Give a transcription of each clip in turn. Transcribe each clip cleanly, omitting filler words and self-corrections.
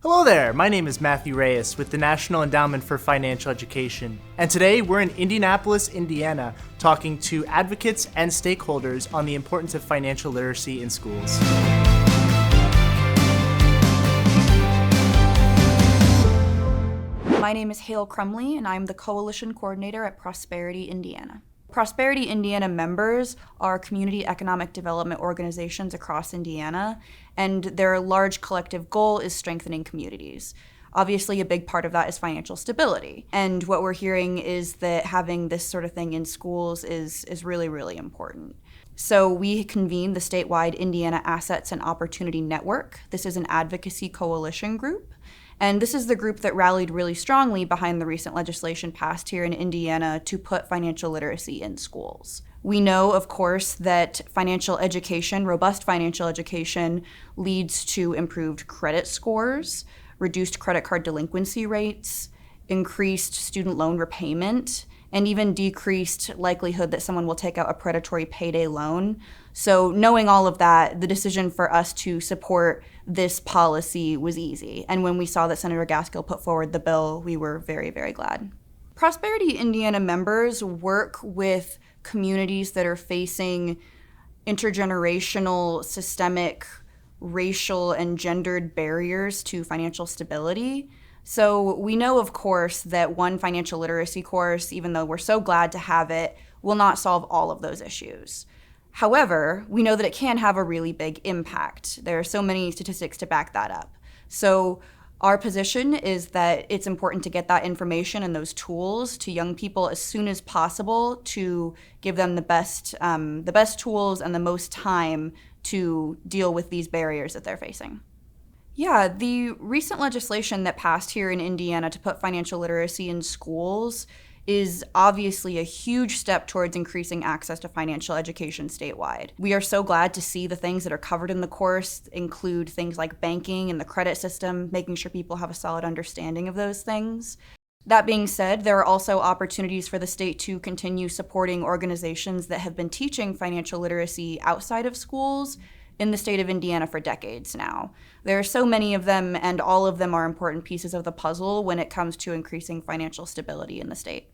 Hello there, my name is Matthew Reyes with the National Endowment for Financial Education, and today we're in Indianapolis, Indiana, talking to advocates and stakeholders on the importance of financial literacy in schools. My name is Hale Crumley, and I'm the Coalition Coordinator at Prosperity Indiana. Prosperity Indiana members are community economic development organizations across Indiana, and their large collective goal is strengthening communities. Obviously, a big part of that is financial stability. And what we're hearing is that having this sort of thing in schools is really, really important. So we convened the statewide Indiana Assets and Opportunity Network. This is an advocacy coalition group. And this is the group that rallied really strongly behind the recent legislation passed here in Indiana to put financial literacy in schools. We know, of course, that financial education, robust financial education, leads to improved credit scores, reduced credit card delinquency rates, increased student loan repayment, and even decreased likelihood that someone will take out a predatory payday loan. So knowing all of that, the decision for us to support this policy was easy. And when we saw that Senator Gaskill put forward the bill, we were very, very glad. Prosperity Indiana members work with communities that are facing intergenerational, systemic, racial, and gendered barriers to financial stability. So we know, of course, that one financial literacy course, even though we're so glad to have it, will not solve all of those issues. However, we know that it can have a really big impact. There are so many statistics to back that up. So our position is that it's important to get that information and those tools to young people as soon as possible to give them the best tools and the most time to deal with these barriers that they're facing. Yeah, the recent legislation that passed here in Indiana to put financial literacy in schools is obviously a huge step towards increasing access to financial education statewide. We are so glad to see the things that are covered in the course include things like banking and the credit system, making sure people have a solid understanding of those things. That being said, there are also opportunities for the state to continue supporting organizations that have been teaching financial literacy outside of schools in the state of Indiana for decades now. There are so many of them, and all of them are important pieces of the puzzle when it comes to increasing financial stability in the state.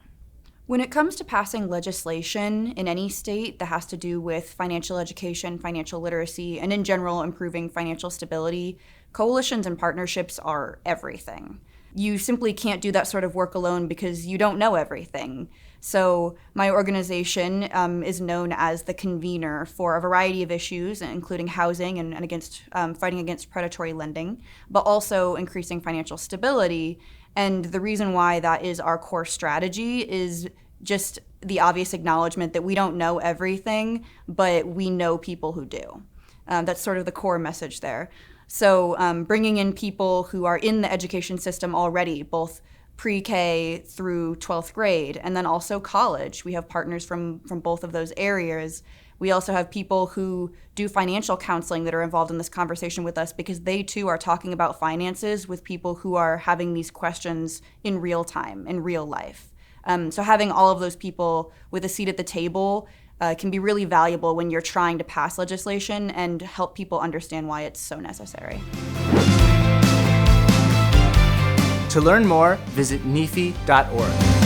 When it comes to passing legislation in any state that has to do with financial education, financial literacy, and in general improving financial stability, coalitions and partnerships are everything. You simply can't do that sort of work alone because you don't know everything. So my organization is known as the convener for a variety of issues, including housing and against fighting against predatory lending, but also increasing financial stability. And the reason why that is our core strategy is just the obvious acknowledgement that we don't know everything, but we know people who do. That's sort of the core message there. So bringing in people who are in the education system already, both pre-K through 12th grade, and then also college. We have partners from both of those areas. We also have people who do financial counseling that are involved in this conversation with us because they too are talking about finances with people who are having these questions in real time, in real life. So having all of those people with a seat at the table can be really valuable when you're trying to pass legislation and help people understand why it's so necessary. To learn more, visit NEFE.org.